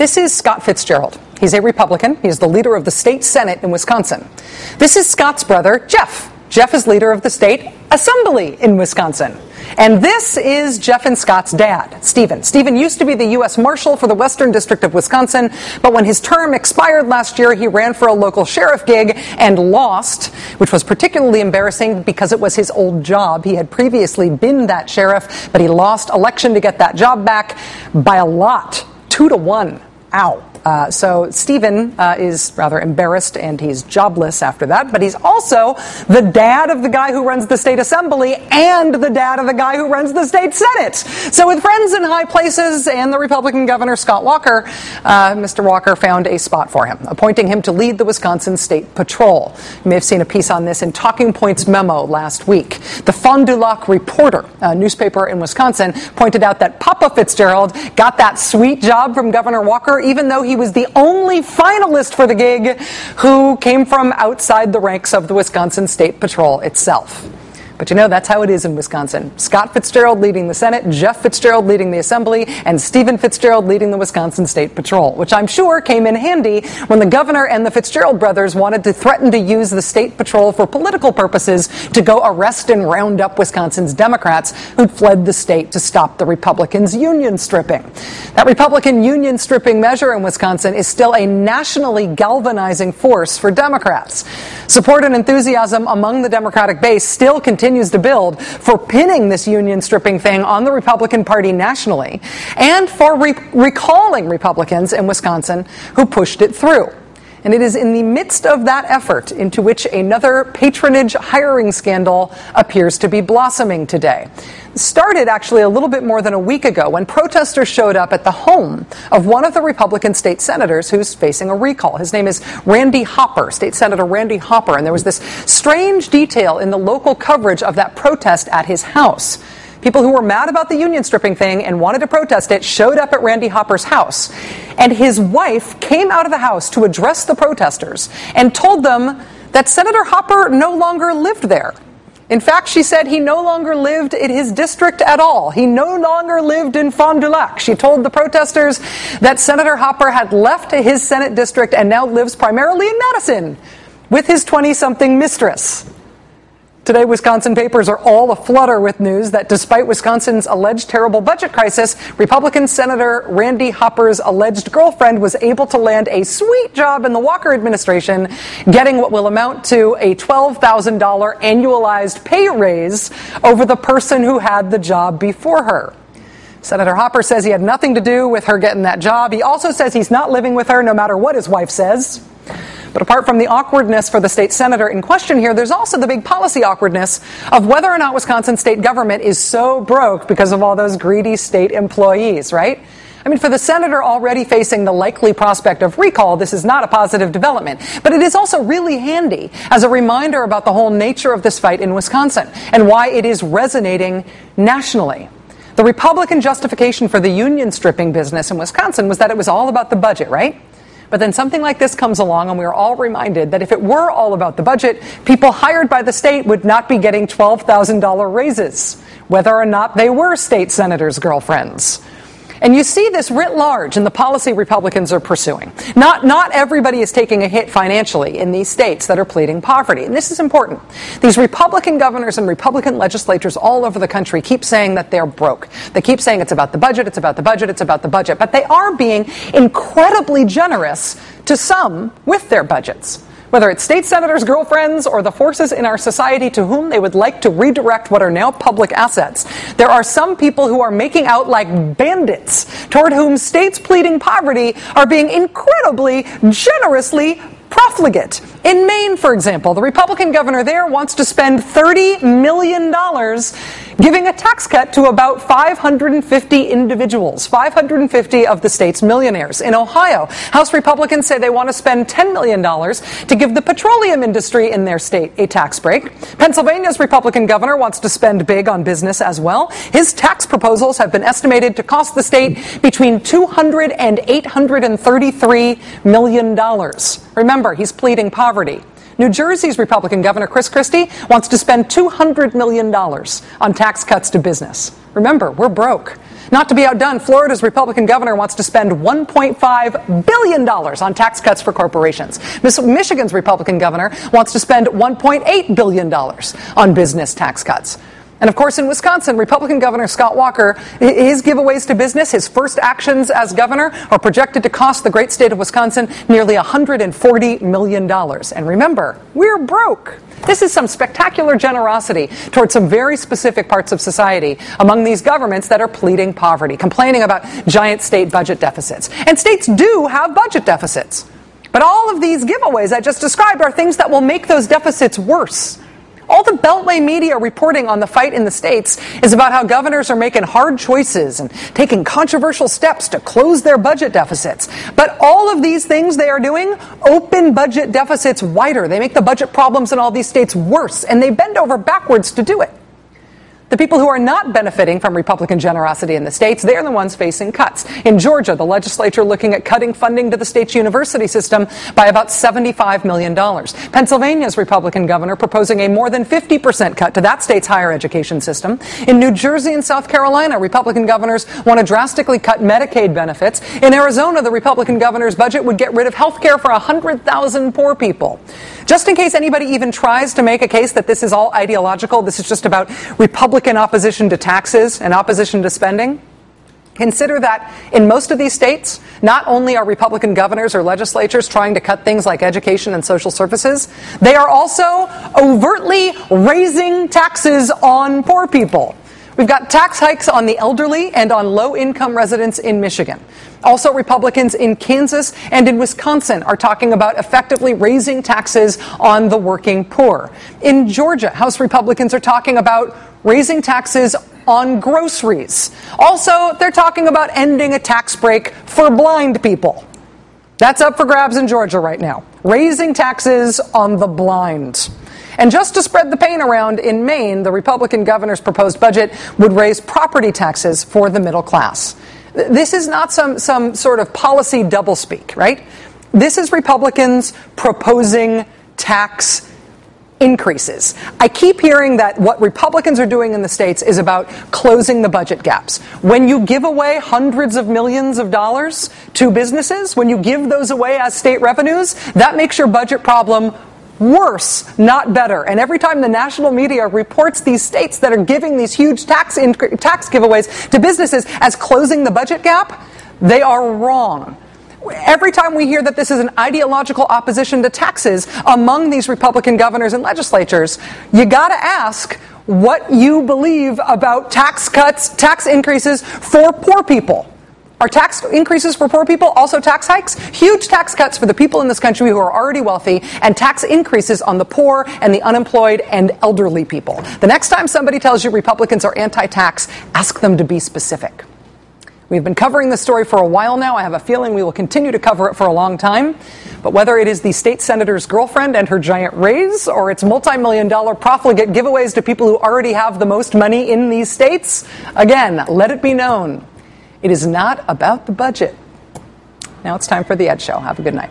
This is Scott Fitzgerald. He's a Republican. He's the leader of the state Senate in Wisconsin. This is Scott's brother, Jeff. Jeff is leader of the state Assembly in Wisconsin. And this is Jeff and Scott's dad, Stephen. Stephen used to be the U.S. Marshal for the Western District of Wisconsin, but when his term expired last year, he ran for a local sheriff gig and lost, which was particularly embarrassing because it was his old job. He had previously been that sheriff, but he lost election to get that job back by a lot, 2-1. Ow. So Stephen is rather embarrassed and he's jobless after that, but he's also the dad of the guy who runs the state assembly and the dad of the guy who runs the state senate. So with friends in high places and the Republican governor, Scott Walker, Mr. Walker found a spot for him, appointing him to lead the Wisconsin State Patrol. You may have seen a piece on this in Talking Points memo last week. The Fond du Lac Reporter, a newspaper in Wisconsin, pointed out that Papa Fitzgerald got that sweet job from Governor Walker, even though he was the only finalist for the gig who came from outside the ranks of the Wisconsin State Patrol itself. But you know, that's how it is in Wisconsin. Scott Fitzgerald leading the Senate, Jeff Fitzgerald leading the Assembly, and Stephen Fitzgerald leading the Wisconsin State Patrol, which I'm sure came in handy when the governor and the Fitzgerald brothers wanted to threaten to use the State Patrol for political purposes to go arrest and round up Wisconsin's Democrats who'd fled the state to stop the Republicans' union stripping. That Republican union stripping measure in Wisconsin is still a nationally galvanizing force for Democrats. Support and enthusiasm among the Democratic base still continues to build for pinning this union stripping thing on the Republican Party nationally and for recalling Republicans in Wisconsin who pushed it through. And it is in the midst of that effort into which another patronage hiring scandal appears to be blossoming today. It started actually a little bit more than a week ago when protesters showed up at the home of one of the Republican state senators who's facing a recall. His name is Randy Hopper, State Senator Randy Hopper, and there was this strange detail in the local coverage of that protest at his house. People who were mad about the union stripping thing and wanted to protest it showed up at Randy Hopper's house. And his wife came out of the house to address the protesters and told them that Senator Hopper no longer lived there. In fact, she said he no longer lived in his district at all. He no longer lived in Fond du Lac. She told the protesters that Senator Hopper had left his Senate district and now lives primarily in Madison with his 20-something mistress. Today, Wisconsin papers are all aflutter with news that despite Wisconsin's alleged terrible budget crisis, Republican Senator Randy Hopper's alleged girlfriend was able to land a sweet job in the Walker administration, getting what will amount to a $12,000 annualized pay raise over the person who had the job before her. Senator Hopper says he had nothing to do with her getting that job. He also says he's not living with her no matter what his wife says. But apart from the awkwardness for the state senator in question here, there's also the big policy awkwardness of whether or not Wisconsin state government is so broke because of all those greedy state employees, right? I mean, for the senator already facing the likely prospect of recall, this is not a positive development. But it is also really handy as a reminder about the whole nature of this fight in Wisconsin and why it is resonating nationally. The Republican justification for the union stripping business in Wisconsin was that it was all about the budget, right? But then something like this comes along and we are all reminded that if it were all about the budget, people hired by the state would not be getting $12,000 raises, whether or not they were state senators' girlfriends. And you see this writ large in the policy Republicans are pursuing. Not everybody is taking a hit financially in these states that are pleading poverty. And this is important. These Republican governors and Republican legislatures all over the country keep saying that they're broke. They keep saying it's about the budget, it's about the budget, it's about the budget. But they are being incredibly generous to some with their budgets. Whether it's state senators' girlfriends or the forces in our society to whom they would like to redirect what are now public assets, there are some people who are making out like bandits toward whom states pleading poverty are being incredibly generously profligate. In Maine, for example, the Republican governor there wants to spend $30 million giving a tax cut to about 550 individuals, 550 of the state's millionaires. In Ohio, House Republicans say they want to spend $10 million to give the petroleum industry in their state a tax break. Pennsylvania's Republican governor wants to spend big on business as well. His tax proposals have been estimated to cost the state between $200 and $833 million. Remember, he's pleading poverty. New Jersey's Republican Governor Chris Christie wants to spend $200 million on tax cuts to business. Remember, we're broke. Not to be outdone, Florida's Republican governor wants to spend $1.5 billion on tax cuts for corporations. Michigan's Republican governor wants to spend $1.8 billion on business tax cuts. And of course, in Wisconsin, Republican Governor Scott Walker, his giveaways to business, his first actions as governor, are projected to cost the great state of Wisconsin nearly $140 million. And remember, we're broke. This is some spectacular generosity towards some very specific parts of society among these governments that are pleading poverty, complaining about giant state budget deficits. And states do have budget deficits. But all of these giveaways I just described are things that will make those deficits worse. All the Beltway media reporting on the fight in the states is about how governors are making hard choices and taking controversial steps to close their budget deficits. But all of these things they are doing open budget deficits wider. They make the budget problems in all these states worse, and they bend over backwards to do it. The people who are not benefiting from Republican generosity in the states, they're the ones facing cuts. In Georgia, the legislature looking at cutting funding to the state's university system by about $75 million. Pennsylvania's Republican governor proposing a more than 50% cut to that state's higher education system. In New Jersey and South Carolina, Republican governors want to drastically cut Medicaid benefits. In Arizona, the Republican governor's budget would get rid of health care for 100,000 poor people. Just in case anybody even tries to make a case that this is all ideological, this is just about Republican opposition to taxes and opposition to spending, consider that in most of these states, not only are Republican governors or legislatures trying to cut things like education and social services, they are also overtly raising taxes on poor people. We've got tax hikes on the elderly and on low-income residents in Michigan. Also, Republicans in Kansas and in Wisconsin are talking about effectively raising taxes on the working poor. In Georgia, House Republicans are talking about raising taxes on groceries. Also, they're talking about ending a tax break for blind people. That's up for grabs in Georgia right now. Raising taxes on the blind. And just to spread the pain around, in Maine, the Republican governor's proposed budget would raise property taxes for the middle class. This is not some sort of policy doublespeak, right? This is Republicans proposing tax increases. I keep hearing that what Republicans are doing in the states is about closing the budget gaps. When you give away hundreds of millions of dollars to businesses, when you give those away as state revenues, that makes your budget problem worse, not better. And every time the national media reports these states that are giving these huge tax giveaways to businesses as closing the budget gap, they are wrong. Every time we hear that this is an ideological opposition to taxes among these Republican governors and legislatures, you got to ask what you believe about tax cuts, tax increases for poor people. Are tax increases for poor people also tax hikes? Huge tax cuts for the people in this country who are already wealthy, and tax increases on the poor and the unemployed and elderly people. The next time somebody tells you Republicans are anti-tax, ask them to be specific. We've been covering this story for a while now. I have a feeling we will continue to cover it for a long time. But whether it is the state senator's girlfriend and her giant raise, or it's multi-million-dollar profligate giveaways to people who already have the most money in these states, again, let it be known, it is not about the budget. Now it's time for The Ed Show. Have a good night.